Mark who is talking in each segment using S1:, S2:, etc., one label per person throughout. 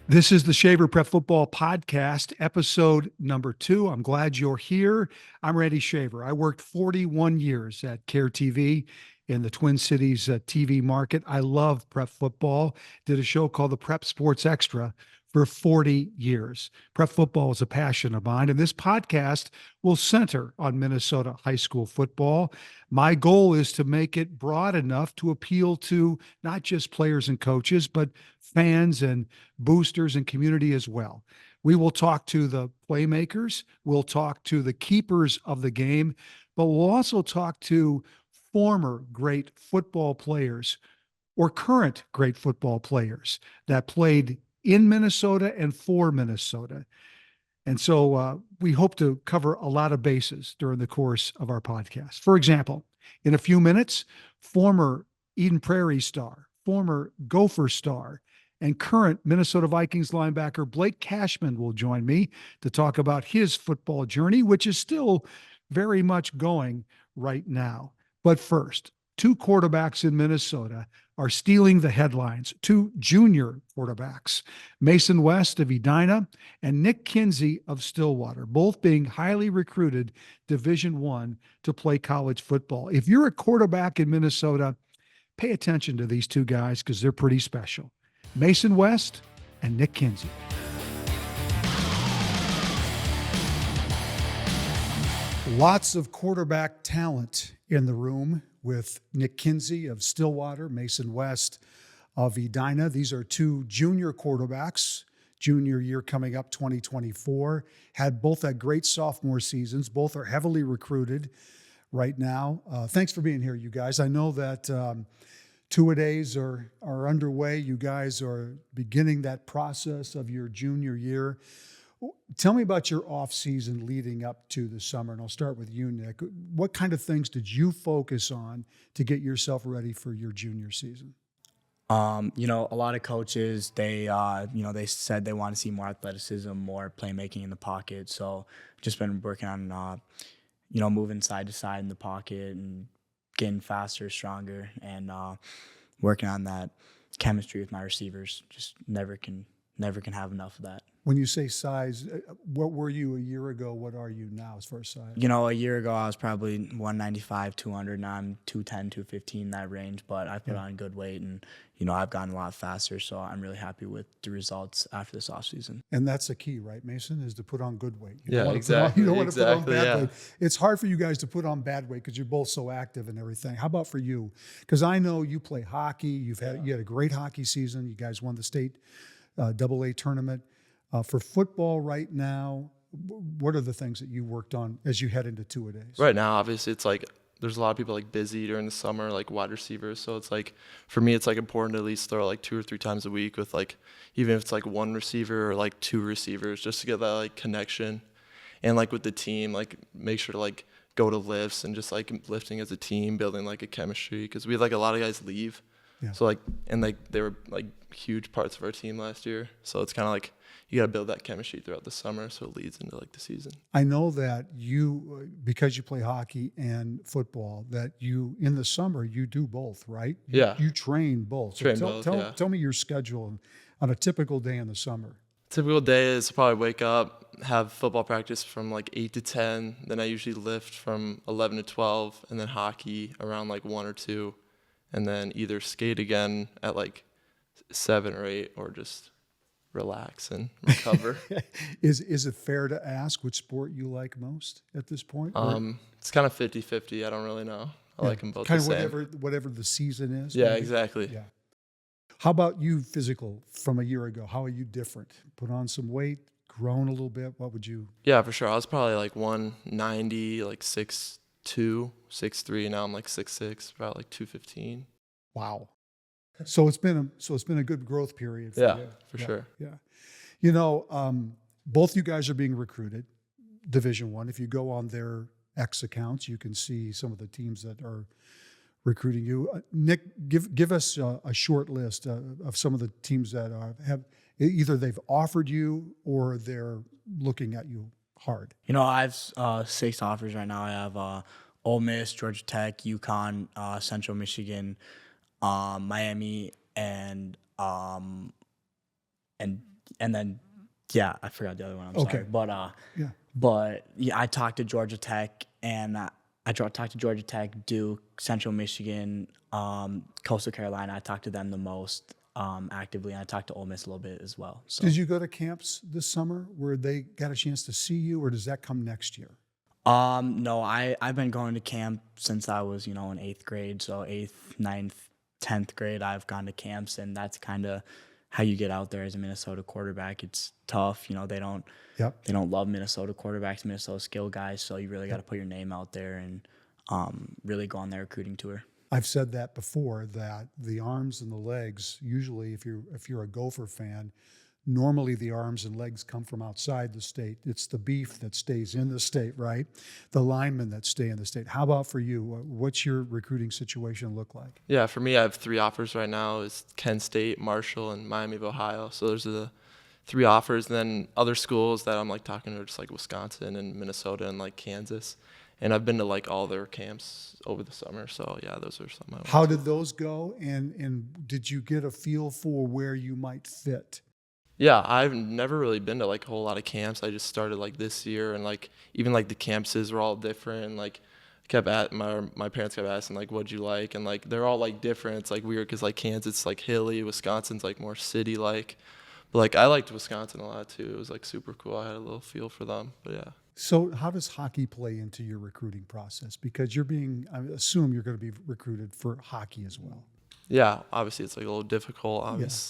S1: This is the Shaver Prep Football Podcast, episode number 2. I'm glad you're here. I'm Randy Shaver. I worked 41 years at Care TV in the Twin Cities TV market. I love prep football. Did a show called the Prep Sports Extra for 40 years. Prep football is a passion of mine, and this podcast will center on Minnesota high school football. My goal is to make it broad enough to appeal to not just players and coaches, but fans and boosters and community as well. We will talk to the playmakers, we'll talk to the keepers of the game, but we'll also talk to former great football players or current great football players that played in Minnesota and for Minnesota. And so we hope to cover a lot of bases during the course of our podcast. For example, in a few minutes, former Eden Prairie star, former Gopher star, and current Minnesota Vikings linebacker Blake Cashman will join me to talk about his football journey, which is still very much going right now. But first, two quarterbacks in Minnesota are stealing the headlines. Two junior quarterbacks, Mason West of Edina and Nick Kinsey of Stillwater, both being highly recruited Division I to play college football. If you're a quarterback in Minnesota, pay attention to these two guys because they're pretty special. Mason West and Nick Kinsey. Lots of quarterback talent in the room with Nick Kinsey of Stillwater, Mason West of Edina. These are two junior quarterbacks, junior year coming up 2024. Both had great sophomore seasons. Both are heavily recruited right now. Thanks for being here, you guys. I know that two-a-days are underway. You guys are beginning that process of your junior year. Tell me about your offseason leading up to the summer, and I'll start with you, Nick. What kind of things did you focus on to get yourself ready for your junior season?
S2: A lot of coaches, they said they want to see more athleticism, more playmaking in the pocket. So just been working on, moving side to side in the pocket and getting faster, stronger, and working on that chemistry with my receivers. Just never can have enough of that.
S1: When you say size, what were you a year ago? What are you now as far as size?
S2: A year ago I was probably 195, 200. Now I'm 210, 215, that range. But I put on good weight, and I've gotten a lot faster. So I'm really happy with the results after this offseason.
S1: And that's the key, right, Mason, is to put on good weight.
S3: You don't want to put on bad
S1: weight. It's hard for you guys to put on bad weight because you're both so active and everything. How about for you? Because I know you play hockey. You had a great hockey season. You guys won the state AA tournament. For football right now, what are the things that you worked on as you head into two-a-days?
S3: Right now, obviously, it's like there's a lot of people like busy during the summer, like wide receivers. So it's like, for me, it's like important to at least throw like 2 or 3 times a week with like, even if it's like one receiver or like 2 receivers, just to get that like connection. And like with the team, like make sure to like go to lifts and just like lifting as a team, building like a chemistry. Because we had like a lot of guys leave. Yeah. So like, and like they were like huge parts of our team last year. So it's kind of like, you got to build that chemistry throughout the summer so it leads into like the season.
S1: I know that you, because you play hockey and football, that you, in the summer, you do both, right? You train both. Tell me your schedule on a typical day in the summer.
S3: Typical day is probably wake up, have football practice from like 8 to 10. Then I usually lift from 11 to 12, and then hockey around like 1 or 2. And then either skate again at like 7 or 8 or just relax and recover.
S1: Is it fair to ask which sport you like most at this point?
S3: It's kind of 50-50. I don't really know. I like them both
S1: kind
S3: the
S1: of
S3: same.
S1: whatever the season is.
S3: Yeah,
S1: maybe?
S3: exactly.
S1: Yeah. How about you physical from a year ago? How are you different? Put on some weight, grown a little bit? What would you?
S3: Yeah, for sure. I was probably like 190, like 6'2", 6'3". Now I'm like 6'6", about like 215.
S1: Wow. So it's been a good growth period for you.
S3: For sure.
S1: Yeah. Both you guys are being recruited Division I. If you go on their X accounts, you can see some of the teams that are recruiting you. Nick, give us a short list of some of the teams that have either they've offered you or they're looking at you hard.
S2: I have 6 offers right now. I have Ole Miss, Georgia Tech, UConn, Central Michigan, Miami, and and then, yeah, I forgot the other one. I'm
S1: Okay.
S2: sorry. But,
S1: Yeah.
S2: but yeah, I talked to Georgia Tech, and talked to Georgia Tech, Duke, Central Michigan, Coastal Carolina. I talked to them the most actively, and I talked to Ole Miss a little bit as well. So.
S1: Did you go to camps this summer where they got a chance to see you, or does that come next year?
S2: No, I've been going to camp since I was, in 8th grade. So 8th, 9th, 10th grade, I've gone to camps, and that's kind of how you get out there as a Minnesota quarterback. It's tough. They don't love Minnesota quarterbacks, Minnesota skill guys. So you really got to put your name out there and really go on their recruiting tour.
S1: I've said that before, that the arms and the legs, usually if you're a Gopher fan, normally the arms and legs come from outside the state. It's the beef that stays in the state, right? The linemen that stay in the state. How about for you? What's your recruiting situation look like?
S3: Yeah, for me, I have 3 offers right now. It's Kent State, Marshall, and Miami of Ohio. So those are the 3 offers. And then other schools that I'm like talking to are just like Wisconsin and Minnesota and like Kansas. And I've been to like all their camps over the summer. So yeah, those are some.
S1: How did those go? And did you get a feel for where you might fit?
S3: Yeah, I've never really been to like a whole lot of camps. I just started like this year, and like even like the campuses were all different. And like my parents kept asking like, what'd you like? And like they're all like different. It's like weird because like Kansas it's like hilly, Wisconsin's like more city like. But like I liked Wisconsin a lot too. It was like super cool. I had a little feel for them. But yeah.
S1: So how does hockey play into your recruiting process? Because I assume you're going to be recruited for hockey as well.
S3: Yeah, obviously it's like a little difficult.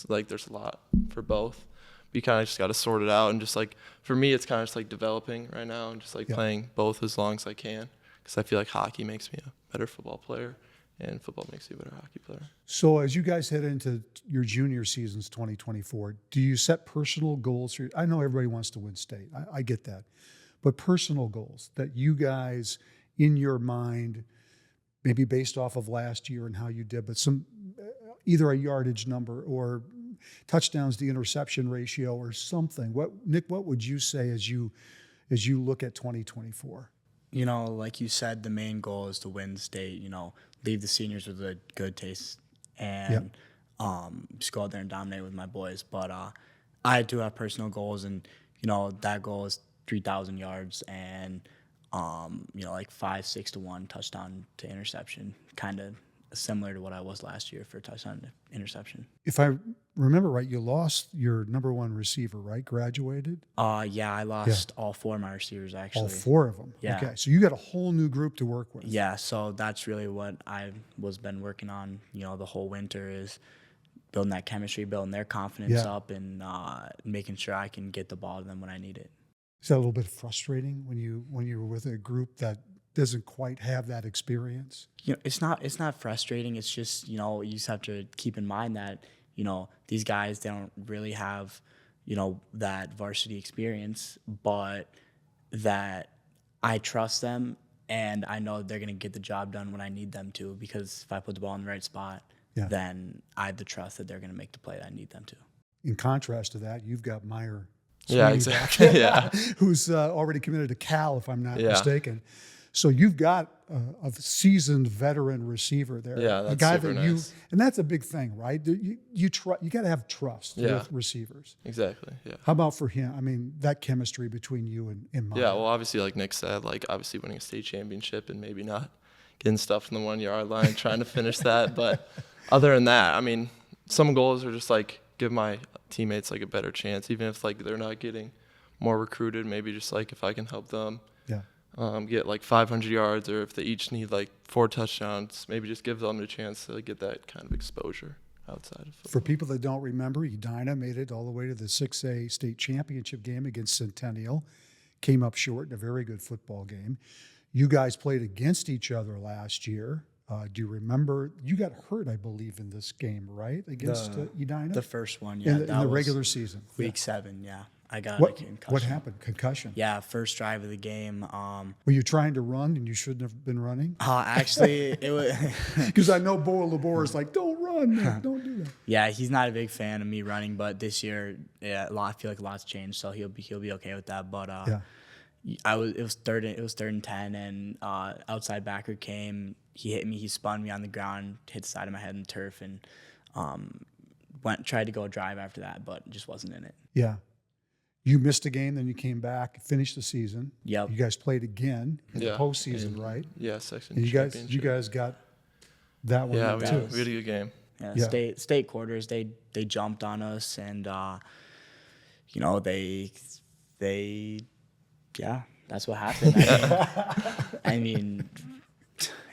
S3: Like there's a lot for both. But you kind of just got to sort it out. And just like for me, it's kind of just like developing right now and just like playing both as long as I can. Because I feel like hockey makes me a better football player and football makes you a better hockey player.
S1: So as you guys head into your junior seasons 2024, do you set personal goals? I know everybody wants to win state. I get that. But personal goals that you guys, in your mind, maybe based off of last year and how you did, but some either a yardage number or touchdowns to interception ratio or something. Nick, what would you say as you look at 2024?
S2: Like you said, the main goal is to win state. Leave the seniors with a good taste and just go out there and dominate with my boys. But I do have personal goals, and that goal is 3,000 yards and like 5-6 to 1 touchdown to interception, kind of similar to what I was last year for touchdown to interception.
S1: If I remember right, you lost your number 1 receiver, right? Graduated?
S2: Yeah, I lost all 4 of my receivers actually.
S1: All 4 of them.
S2: Yeah.
S1: Okay, so you got a whole new group to work with.
S2: Yeah, so that's really what I've been working on. The whole winter is building that chemistry, building their confidence up, and making sure I can get the ball to them when I need it.
S1: Is that a little bit frustrating when you're with a group that doesn't quite have that experience?
S2: It's not frustrating. It's just, you just have to keep in mind that, these guys, they don't really have, that varsity experience, but that I trust them and I know they're going to get the job done when I need them to, because if I put the ball in the right spot, then I have the trust that they're going to make the play that I need them to. In contrast to that, you've got Meyer.
S3: Yeah, exactly. Yeah.
S1: Who's already committed to Cal, if I'm not mistaken. So you've got a seasoned veteran receiver there.
S3: Yeah, that's
S1: a guy
S3: super
S1: that
S3: nice.
S1: And that's a big thing, right? You got to have trust with receivers.
S3: Exactly. Yeah.
S1: How about for him? I mean, that chemistry between you and Meyer.
S3: Yeah. Well, obviously, like Nick said, like obviously winning a state championship and maybe not getting stuff from the 1 yard line, trying to finish that. But other than that, I mean, some goals are just like give my teammates like a better chance, even if like they're not getting more recruited. Maybe just like if I can help them get like 500 yards, or if they each need like 4 touchdowns, maybe just give them a chance to get that kind of exposure outside of football.
S1: For people that don't remember, Edina made it all the way to the 6A state championship game against Centennial, came up short in a very good football game. You guys played against each other last year. Do you remember? You got hurt, I believe, in this game, right? Against Edina?
S2: The first one, yeah.
S1: In the regular season.
S2: Week 7, yeah. I got
S1: a
S2: concussion.
S1: What happened? Concussion?
S2: Yeah, first drive of the game.
S1: Were you trying to run and you shouldn't have been running?
S2: Actually, it was...
S1: Because I know Bo LeBoer is like, don't run, man. Don't do that.
S2: Yeah, he's not a big fan of me running, but this year, I feel like a lot's changed, so he'll be okay with that. But it was third and 10, and outside backer came. He hit me. He spun me on the ground, hit the side of my head in the turf, and tried to go drive after that, but just wasn't in it.
S1: Yeah. You missed a game, then you came back, finished the season.
S2: Yep.
S1: You guys played again in the postseason,
S3: And,
S1: right?
S3: Yeah, section
S1: And
S3: championship.
S1: you guys got that one
S3: Yeah,
S1: in
S3: we
S1: too.
S3: had a good game.
S2: Yeah, state quarters, they jumped on us, and you know, they yeah, that's what happened. I mean,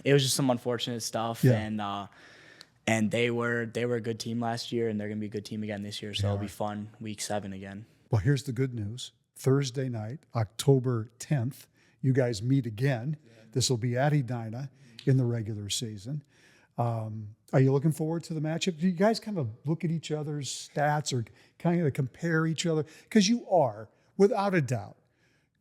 S2: it was just some unfortunate stuff, and they were a good team last year, and they're gonna be a good team again this year. So it'll be fun. Week 7 again. Well,
S1: here's the good news. Thursday night, October 10th, you guys meet again. This will be at Edina in the regular season. Are you looking forward to the matchup? Do you guys kind of look at each other's stats or kind of compare each other? Because you are, without a doubt,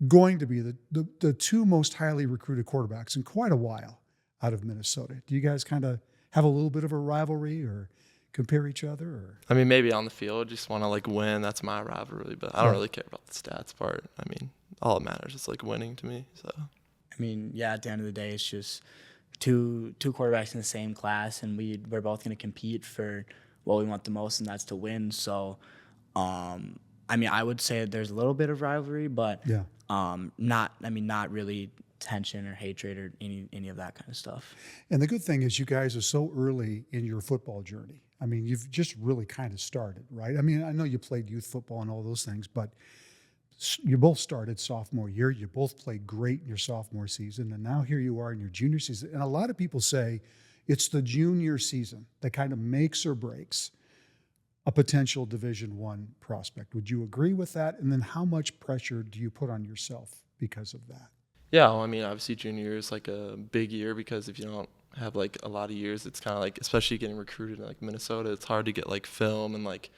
S1: going to be the 2 most highly recruited quarterbacks in quite a while out of Minnesota. Do you guys kind of have a little bit of a rivalry or compare each other? Or?
S3: I mean, maybe on the field, just want to like win. That's my rivalry, but I don't really care about the stats part. I mean, all that matters is like winning to me. So,
S2: I mean, yeah, at the end of the day, it's just two quarterbacks in the same class, and we're both going to compete for what we want the most, and that's to win. So, I mean, I would say there's a little bit of rivalry, but not really tension or hatred or any of that kind of stuff.
S1: And the good thing is you guys are so early in your football journey. I mean, you've just really kind of started, right? I mean, I know you played youth football and all those things, but you both started sophomore year. You both played great in your sophomore season, and now here you are in your junior season. And a lot of people say it's the junior season that kind of makes or breaks a potential Division I prospect. Would you agree with that? And then how much pressure do you put on yourself because of that?
S3: Yeah, well, I mean, obviously junior year is like a big year because if you don't have like a lot of years, it's kind of like, especially getting recruited in like Minnesota, it's hard to get like film and like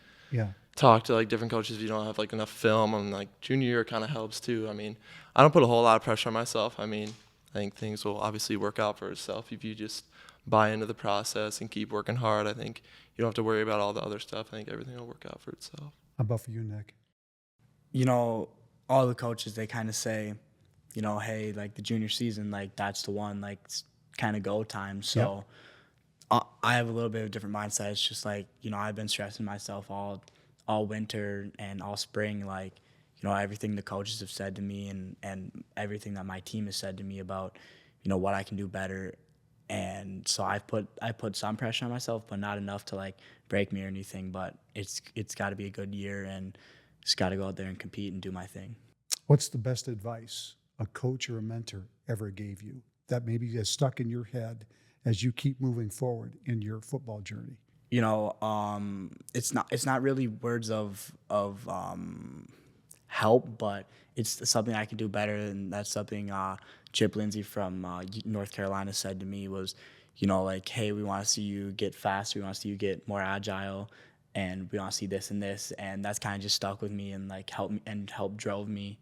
S3: talk to like different coaches if you don't have like enough film. And like junior year kind of helps too. I mean, I don't put a whole lot of pressure on myself. I mean, I think things will obviously work out for itself if you just buy into the process and keep working hard. I think you don't have to worry about all the other stuff. I think everything will work out for itself.
S1: How about for you, Nick?
S2: You know, all the coaches, they kind of say, you know, hey, like the junior season, like that's the one, like it's kind of go time. So I have a little bit of a different mindset. It's just like, you know, I've been stressing myself all winter and all spring, like, you know, everything the coaches have said to me and everything that my team has said to me about, you know, what I can do better. And so I put some pressure on myself, but not enough to like break me or anything. But it's got to be a good year, and just got to go out there and compete and do my thing.
S1: What's the best advice a coach or a mentor ever gave you that maybe is stuck in your head as you keep moving forward in your football journey?
S2: You know, it's not really words of help, but it's something I can do better, and that's something Chip Lindsey from North Carolina said to me was, you know, like, hey, we want to see you get faster, we want to see you get more agile, and we want to see this and this, and that's kind of just stuck with me and like helped drove me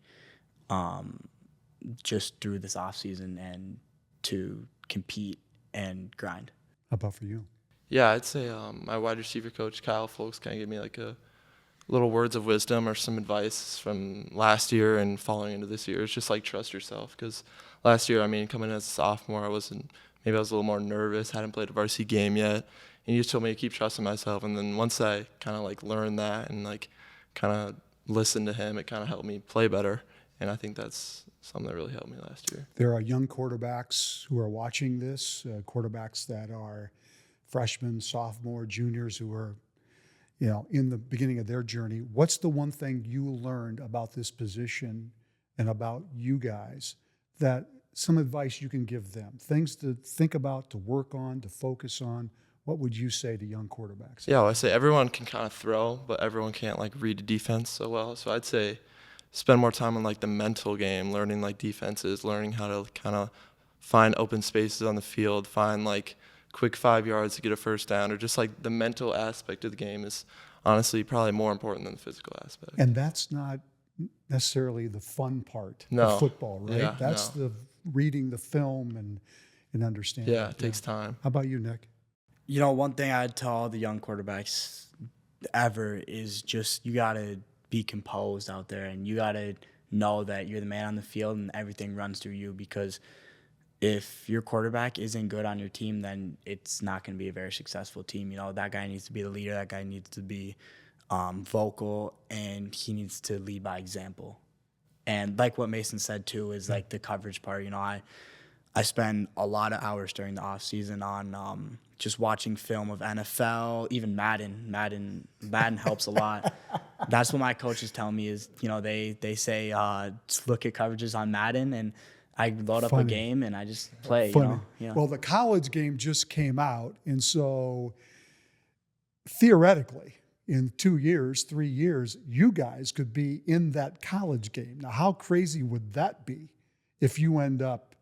S2: just through this offseason and to compete and grind.
S1: How about for you?
S3: Yeah, I'd say my wide receiver coach, Kyle Folks, kind of gave me like a little words of wisdom or some advice from last year and following into this year. It's just like trust yourself, because last year, I mean, coming in as a sophomore, I was a little more nervous, hadn't played a varsity game yet, and you just told me to keep trusting myself. And then once I kind of like learned that and like kind of listened to him, it kind of helped me play better. And I think that's something that really helped me last year.
S1: There are young quarterbacks who are watching this, quarterbacks that are freshmen, sophomore, juniors who are, you know, in the beginning of their journey. What's the one thing you learned about this position and about you guys, that some advice you can give them, things to think about, to work on, to focus on? What would you say to young quarterbacks?
S3: Yeah, well, I say everyone can kind of throw, but everyone can't like read a defense so well. So I'd say spend more time on like the mental game, learning like defenses, learning how to kind of find open spaces on the field, find like quick 5 yards to get a first down, or just like the mental aspect of the game is honestly probably more important than the physical aspect.
S1: And that's not necessarily the fun part of football, right?
S3: Yeah,
S1: that's the reading the film and understanding.
S3: Yeah, it takes time.
S1: How about you, Nick?
S2: You know, one thing I'd tell all the young quarterbacks ever is just you got to be composed out there, and you got to know that you're the man on the field and everything runs through you, because if your quarterback isn't good on your team, then it's not going to be a very successful team. You know, that guy needs to be the leader. That guy needs to be vocal, and he needs to lead by example. And like what Mason said too is like the coverage part. You know, I spend a lot of hours during the off season on just watching film of NFL, even Madden. Madden helps a lot. That's what my coaches tell me is, you know, they say just look at coverages on Madden, and I load up a game and I just play. You know? Yeah.
S1: Well, the college game just came out, and so theoretically, in 2 years, 3 years, you guys could be in that college game. Now, how crazy would that be if you end up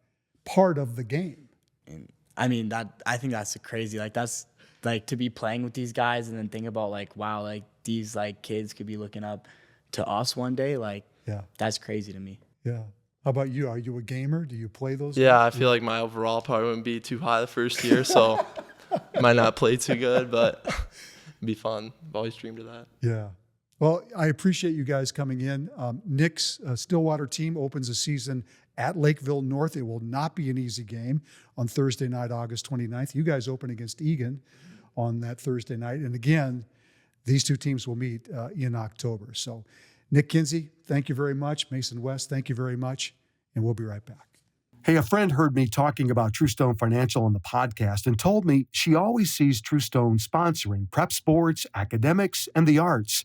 S1: part of the game?
S2: And I mean, I think that's crazy. Like, that's like to be playing with these guys and then think about like, wow, like these like kids could be looking up to us one day. Like, that's crazy to me.
S1: Yeah. How about you? Are you a gamer? Do you play those?
S3: Yeah, I feel like my overall probably wouldn't be too high the first year, so might not play too good, but it'd be fun. I've always dreamed of that.
S1: Yeah. Well, I appreciate you guys coming in. Nick's Stillwater team opens the season at Lakeville North. It will not be an easy game on Thursday night, August 29th. You guys open against Egan on that Thursday night. And again, these two teams will meet in October. So, Nick Kinsey, thank you very much. Mason West, thank you very much. And we'll be right back. Hey, a friend heard me talking about Truestone Financial on the podcast and told me she always sees Truestone sponsoring prep sports, academics, and the arts.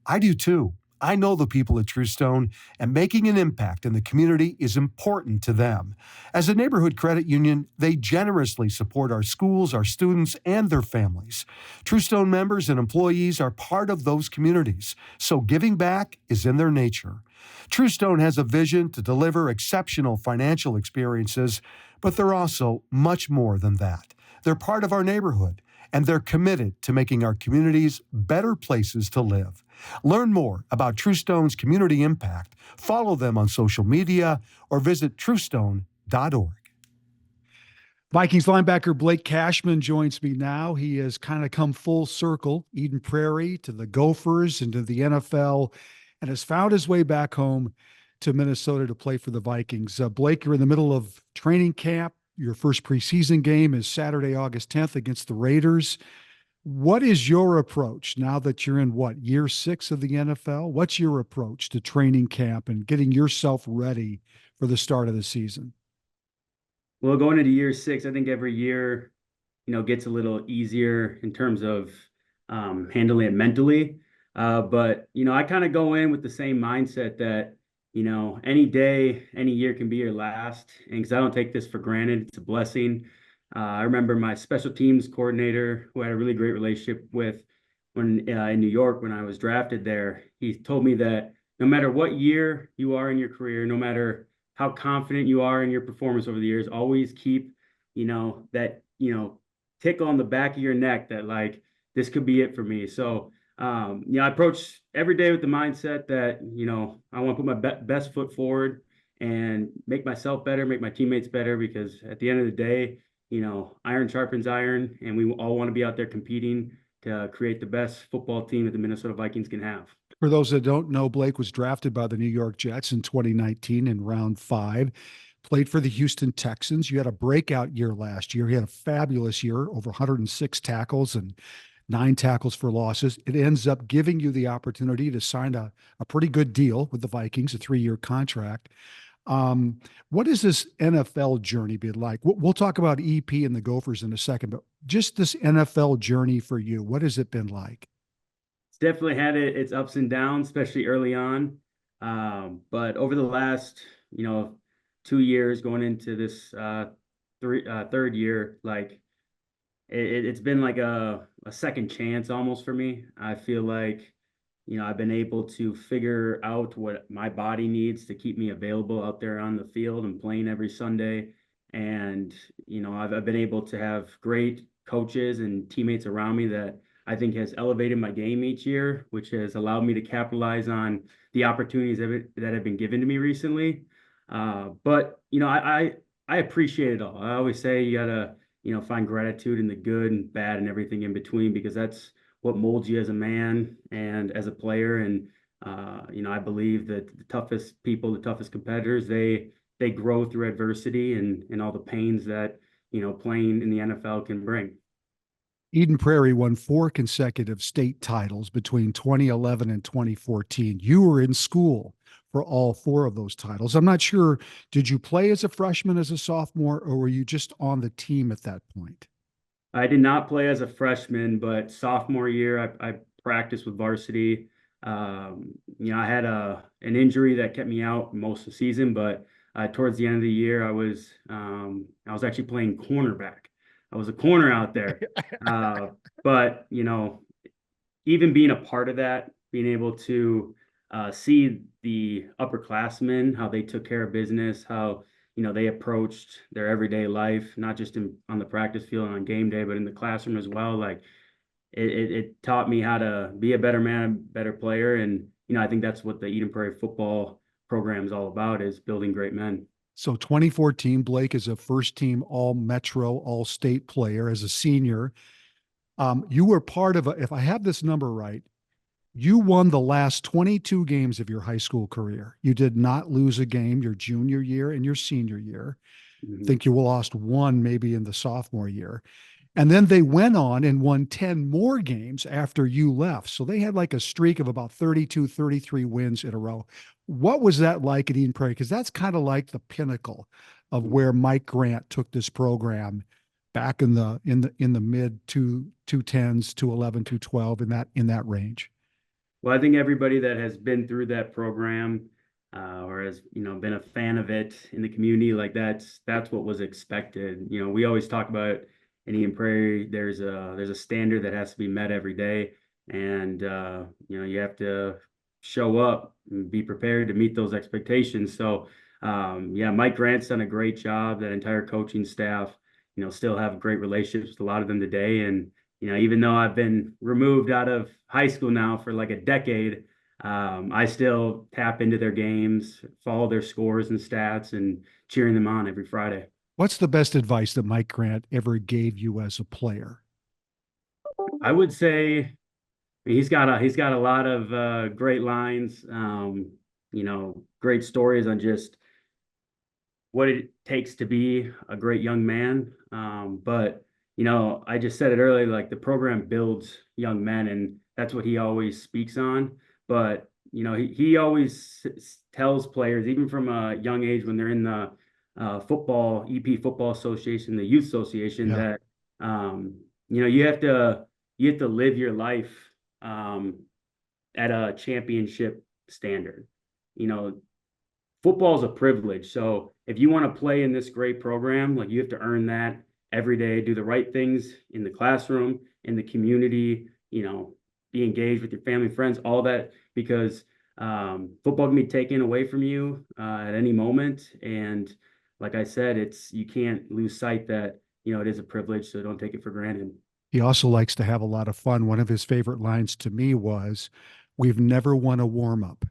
S1: I do too. I know the people at Truestone, and making an impact in the community is important to them. As a neighborhood credit union, they generously support our schools, our students, and their families. Truestone members and employees are part of those communities, so giving back is in their nature. Truestone has a vision to deliver exceptional financial experiences, but they're also much more than that. They're part of our neighborhood, and they're committed to making our communities better places to live. Learn more about Truestone's community impact, follow them on social media, or visit truestone.org. Vikings linebacker Blake Cashman joins me now. He has kind of come full circle, Eden Prairie to the Gophers and to the NFL, and has found his way back home to Minnesota to play for the Vikings. Blake, you're in the middle of training camp. Your first preseason game is Saturday, August 10th against the Raiders. What is your approach now that you're in year 6 of the NFL? What's your approach to training camp and getting yourself ready for the start of the season?
S4: Well, going into year 6, I think every year, gets a little easier in terms of handling it mentally. But I kind of go in with the same mindset that, any day, any year can be your last. And because I don't take this for granted, it's a blessing. I remember my special teams coordinator, who I had a really great relationship with when in New York when I was drafted there. He told me that no matter what year you are in your career, no matter how confident you are in your performance over the years, always keep, that, tickle on the back of your neck that like, this could be it for me. So, I approach every day with the mindset that, I want to put my best foot forward and make myself better, make my teammates better, because at the end of the day, iron sharpens iron, and we all want to be out there competing to create the best football team that the Minnesota Vikings can have.
S1: For those that don't know, Blake was drafted by the New York Jets in 2019 in round 5, played for the Houston Texans. You had a breakout year last year. He had a fabulous year, over 106 tackles and 9 tackles for losses. It ends up giving you the opportunity to sign a pretty good deal with the Vikings, a 3-year contract. What has this NFL journey been like? We'll talk about EP and the Gophers in a second, but just this NFL journey for you, what has it been like?
S4: It's definitely had its ups and downs, especially early on. But over the last, 2 years going into this third year, like it's been like a second chance almost for me. I feel like, I've been able to figure out what my body needs to keep me available out there on the field and playing every Sunday. And, I've been able to have great coaches and teammates around me that I think has elevated my game each year, which has allowed me to capitalize on the opportunities that have been given to me recently. But, I appreciate it all. I always say you gotta, find gratitude in the good and bad and everything in between, because that's what molds you as a man and as a player. And, I believe that the toughest people, the toughest competitors, they they grow through adversity and all the pains that, playing in the NFL can bring.
S1: Eden Prairie won 4 consecutive state titles between 2011 and 2014. You were in school for all 4 of those titles. I'm not sure, did you play as a freshman, as a sophomore, or were you just on the team at that point?
S4: I did not play as a freshman, but sophomore year, I practiced with varsity. I had an injury that kept me out most of the season, but towards the end of the year, I was actually playing cornerback. I was a corner out there. But even being a part of that, being able to see the upperclassmen, how they took care of business, how they approached their everyday life, not just on the practice field and on game day, but in the classroom as well. Like it taught me how to be a better man, better player. And, I think that's what the Eden Prairie football program is all about, is building great men.
S1: So 2014, Blake is a first team all Metro, all state player as a senior. You were part of if I have this number right, you won the last 22 games of your high school career. You did not lose a game your junior year and your senior year. I think you lost one maybe in the sophomore year. And then they went on and won 10 more games after you left. So they had like a streak of about 32, 33 wins in a row. What was that like at Eden Prairie? Because that's kind of like the pinnacle of where Mike Grant took this program back in the mid 210s, 211, 212, in that range.
S4: Well, I think everybody that has been through that program or has been a fan of it in the community, like that's what was expected. We always talk about in Eden Prairie, there's a standard that has to be met every day, and you have to show up and be prepared to meet those expectations. So Mike Grant's done a great job. That entire coaching staff, still have great relationships with a lot of them today. And even though I've been removed out of high school now for like a decade, I still tap into their games, follow their scores and stats, and cheering them on every Friday.
S1: What's the best advice that Mike Grant ever gave you as a player?
S4: I would say he's got a lot of great lines, great stories on just what it takes to be a great young man. But I just said it earlier, like the program builds young men, and that's what he always speaks on. But he always tells players, even from a young age, when they're in the football EP football association, the youth association, that you have to live your life at a championship standard. Football is a privilege. So if you want to play in this great program, like you have to earn that every day, do the right things in the classroom, in the community, be engaged with your family, friends, all that, because football can be taken away from you at any moment. And like I said, you can't lose sight that, it is a privilege. So don't take it for granted.
S1: He also likes to have a lot of fun. One of his favorite lines to me was, "We've never won a warm up."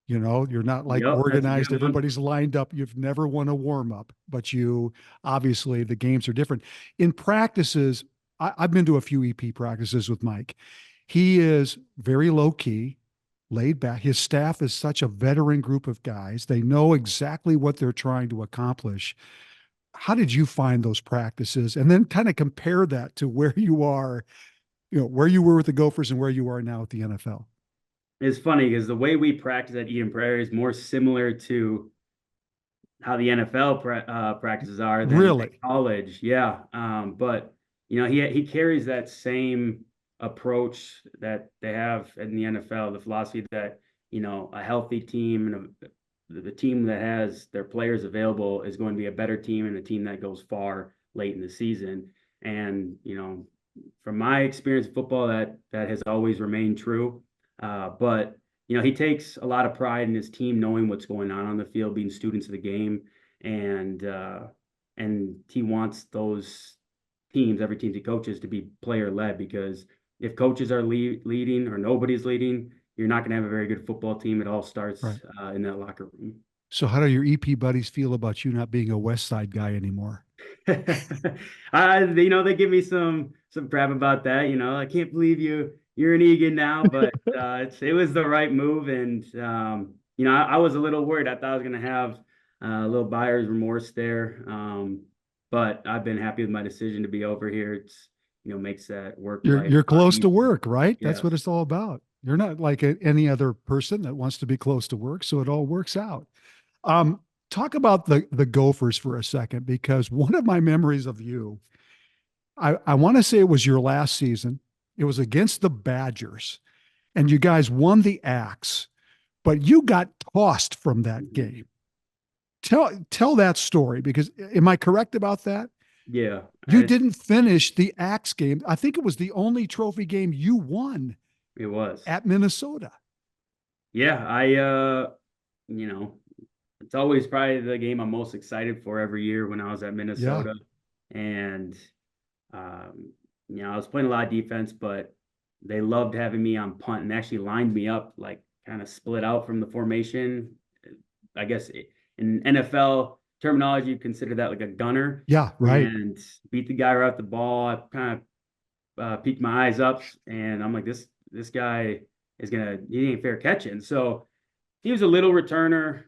S1: You're not like organized. Everybody's lined up. You've never won a warm up, but obviously the games are different. In practices, I've been to a few EP practices with Mike. He is very low key, laid back. His staff is such a veteran group of guys. They know exactly what they're trying to accomplish. How did you find those practices? And then kind of compare that to where you are, where you were with the Gophers and where you are now at the NFL.
S4: It's funny because the way we practice at Eden Prairie is more similar to how the NFL practices are than
S1: really
S4: college. Yeah. But he carries that same approach that they have in the NFL, the philosophy that, a healthy team and the team that has their players available is going to be a better team and a team that goes far late in the season. And, from my experience in football, that has always remained true. But he takes a lot of pride in his team knowing what's going on the field, being students of the game, and he wants those teams, every team he coaches, to be player led, because if coaches are leading or nobody's leading, you're not going to have a very good football team. It all starts in that locker room.
S1: So how do your EP buddies feel about you not being a West Side guy anymore?
S4: They give me some crap about that. I can't believe you're an Egan now, but it was the right move. And I was a little worried. I thought I was going to have A little buyer's remorse there. But I've been happy with my decision to be over here. It's, makes that work life
S1: You're
S4: a lot
S1: close to
S4: easier.
S1: work, right? That's
S4: Yes.
S1: what it's all about. You're not like any other person that wants to be close to work, so it all works out. Um, Talk about the Gophers for a second, because one of my memories of you, I want to say it was your last season. It was against the Badgers, and you guys won the Axe, but you got tossed from that
S4: Mhm.
S1: game. Tell that story, because am I correct about that?
S4: Yeah.
S1: You didn't finish the Axe game. I think it was the only trophy game you won
S4: It was.
S1: at Minnesota.
S4: Yeah. You know, it's always probably the game I'm most excited for every year when I was at
S1: Yeah.
S4: Minnesota. And, um, I was playing a lot of defense, but they loved having me on punt and actually lined me up, like kind of split out from the formation. I guess in NFL terminology, you consider that like a gunner,
S1: Yeah. Right.
S4: and beat the guy right off the ball. I kind of peeked my eyes up, and I'm like, this guy he ain't fair catching. So he was a little returner,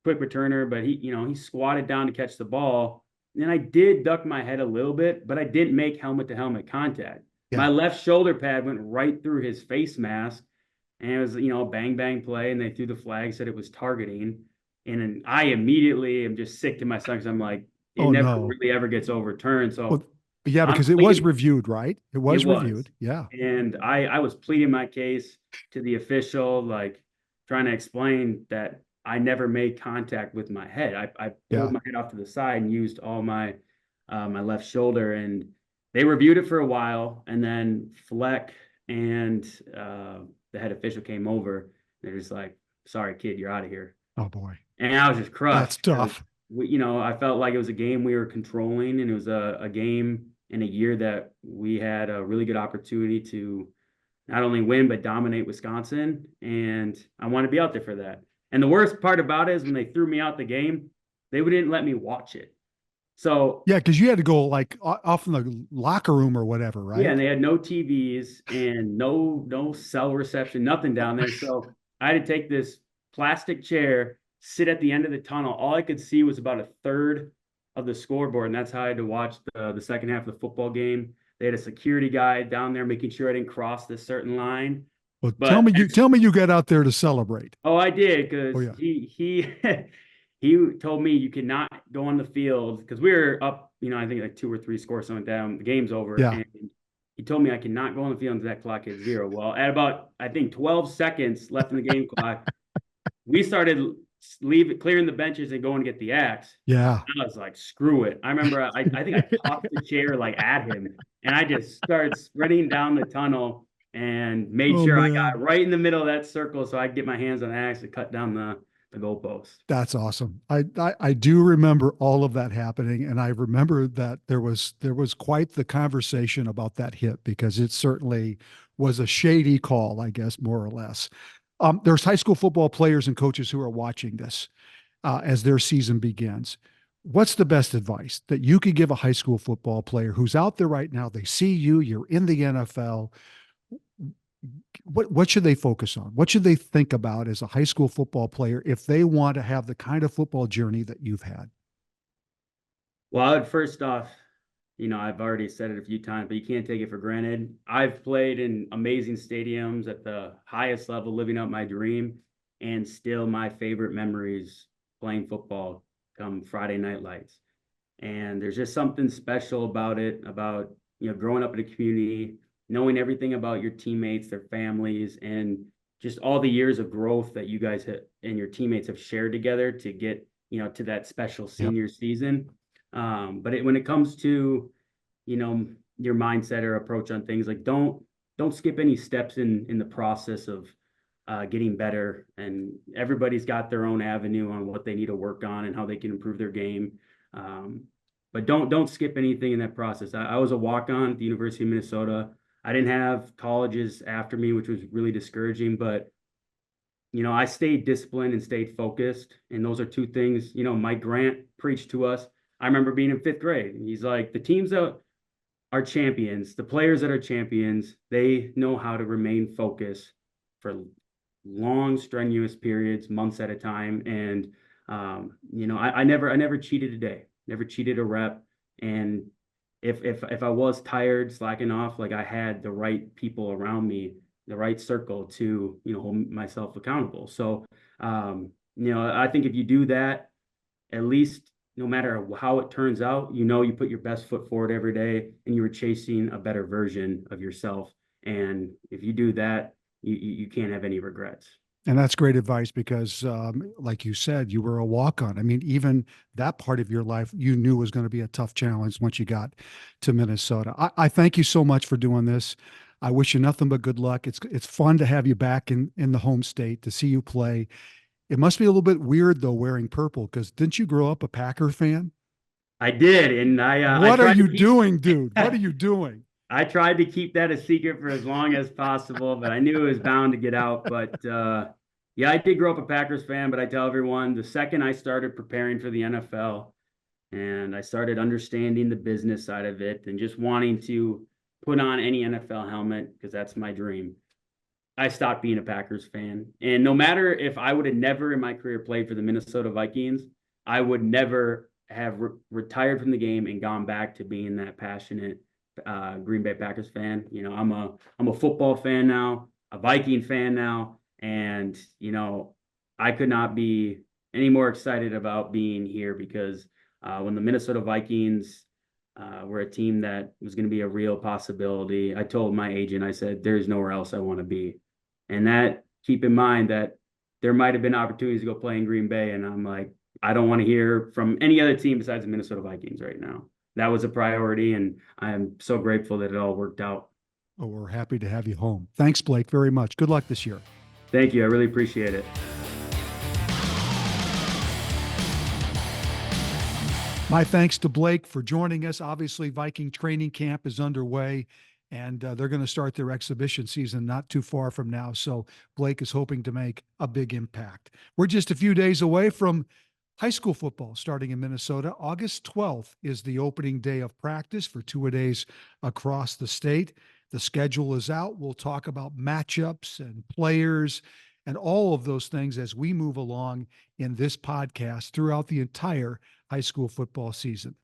S4: quick returner, but he squatted down to catch the ball. And I did duck my head a little bit, but I didn't make helmet to helmet contact. My
S1: Yeah.
S4: left shoulder pad went right through his face mask, and it was, a bang bang play, and they threw the flag, said it was targeting. And then I immediately am just sick to my stomach. I'm like, it
S1: Oh
S4: never
S1: no.
S4: really ever gets overturned.
S1: Well,
S4: So
S1: yeah,
S4: I'm
S1: because it was
S4: pleading.
S1: reviewed, right? It
S4: It
S1: was
S4: was.
S1: reviewed. Yeah.
S4: And I was pleading my case to the official, like trying to explain that I never made contact with my head. I pulled
S1: Yeah.
S4: my head off to the side and used all my left shoulder. And they reviewed it for a while. And then Fleck and the head official came over. They're just like, sorry, kid, you're out of here.
S1: Oh boy.
S4: And I was just
S1: That's
S4: crushed because
S1: tough.
S4: I felt like it was a game we were controlling, and it was a game in a year that we had a really good opportunity to not only win but dominate Wisconsin, and I want to be out there for that. And the worst part about it is when they threw me out the game, they didn't let me watch it. So
S1: Yeah, because you had to go like off in the locker room or whatever,
S4: yeah, and
S1: right?
S4: they had no TVs and no cell reception, nothing down there. So I had to take this plastic chair, sit at the end of the tunnel. All I could see was about a third of the scoreboard, and that's how I had to watch the second half of the football game. They had a security guy down there making sure I didn't cross this certain line.
S1: Well,
S4: But
S1: tell me you got out there to celebrate.
S4: oh, I did
S1: Oh
S4: because
S1: yeah.
S4: he he told me you cannot go on the field because we were up, I think like 2 or 3 scores something down. The game's over,
S1: Yeah.
S4: and he told me I cannot go on the field until that clock hits zero. Well, at about I think 12 seconds left in the game clock, we started clearing the benches and going to get the axe.
S1: Yeah.
S4: I was like, screw it. I remember I think I tossed the chair like at him, and I just started sprinting down the tunnel and made
S1: Oh
S4: sure I
S1: man.
S4: got right in the middle of that circle so I could get my hands on the axe to cut down the goalpost.
S1: That's awesome. I do remember all of that happening, and I remember that there was quite the conversation about that hit, because it certainly was a shady call, I guess, more or less. There's high school football players and coaches who are watching this as their season begins. What's the best advice that you could give a high school football player who's out there right now? They see you, you're in the NFL. What should they focus on? What should they think about as a high school football player if they want to have the kind of football journey that you've had?
S4: Well, I would first off, I've already said it a few times, but you can't take it for granted. I've played in amazing stadiums at the highest level, living out my dream, and still my favorite memories playing football come Friday night lights. And there's just something special about it, about, growing up in a community, knowing everything about your teammates, their families, and just all the years of growth that you guys and your teammates have shared together to get, to that special
S1: Yep.
S4: senior season. But when it comes to, your mindset or approach on things, like don't skip any steps in the process of getting better. And everybody's got their own avenue on what they need to work on and how they can improve their game. But don't skip anything in that process. I was a walk-on at the University of Minnesota. I didn't have colleges after me, which was really discouraging, but I stayed disciplined and stayed focused. And those are two things, Mike Grant preached to us. I remember being in 5th grade, and he's like, the teams that are champions, the players that are champions, they know how to remain focused for long, strenuous periods, months at a time. And I never cheated a day, never cheated a rep. And if I was tired, slacking off, like I had the right people around me, the right circle to, hold myself accountable. So, I think if you do that, at least no matter how it turns out, you put your best foot forward every day and you were chasing a better version of yourself. And if you do that, you can't have any regrets.
S1: And that's great advice because, like you said, you were a walk-on. I mean, even that part of your life you knew was going to be a tough challenge once you got to Minnesota. I thank you so much for doing this. I wish you nothing but good luck. It's fun to have you back in the home state to see you play. It must be a little bit weird though wearing purple because didn't you grow up a Packer fan?
S4: I did, and
S1: What are you doing, dude? What are you doing?
S4: I tried to keep that a secret for as long as possible, but I knew it was bound to get out. But yeah, I did grow up a Packers fan, but I tell everyone the second I started preparing for the NFL and I started understanding the business side of it and just wanting to put on any NFL helmet because that's my dream, I stopped being a Packers fan. And no matter if I would have never in my career played for the Minnesota Vikings, I would never have retired from the game and gone back to being that passionate Green Bay Packers fan. I'm a football fan now, a Viking fan now, and I could not be any more excited about being here because when the Minnesota Vikings were a team that was going to be a real possibility, I told my agent, I said, there's nowhere else I want to be. And that, keep in mind that there might have been opportunities to go play in Green Bay, and I'm like, I don't want to hear from any other team besides the Minnesota Vikings right now. That was a priority, and I am so grateful that it all worked out.
S1: Oh, we're happy to have you home. Thanks, Blake, very much. Good luck this year.
S4: Thank you. I really appreciate it.
S1: My thanks to Blake for joining us. Obviously, Viking training camp is underway, and they're going to start their exhibition season not too far from now. So Blake is hoping to make a big impact. We're just a few days away from high school football starting in Minnesota. August 12th is the opening day of practice for two-a-days across the state. The schedule is out. We'll talk about matchups and players and all of those things as we move along in this podcast throughout the entire high school football season.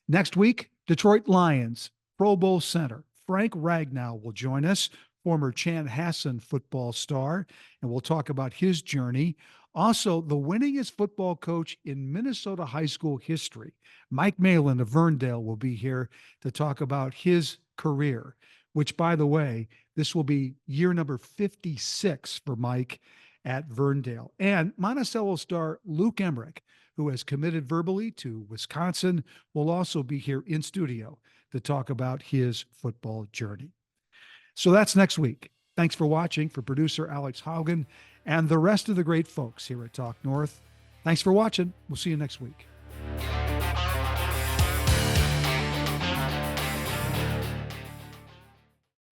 S1: Next week, Detroit Lions Pro Bowl center Frank Ragnow will join us, former Chanhassen football star, and we'll talk about his journey. Also, the winningest football coach in Minnesota high school history, Mike Malin of Verndale, will be here to talk about his career, which, by the way, this will be year number 56 for Mike at Verndale. And Monticello star Luke Emmerich, who has committed verbally to Wisconsin, will also be here in studio to talk about his football journey. So that's next week. Thanks for watching. For producer Alex Haugen and the rest of the great folks here at Talk North, thanks for watching. We'll see you next week.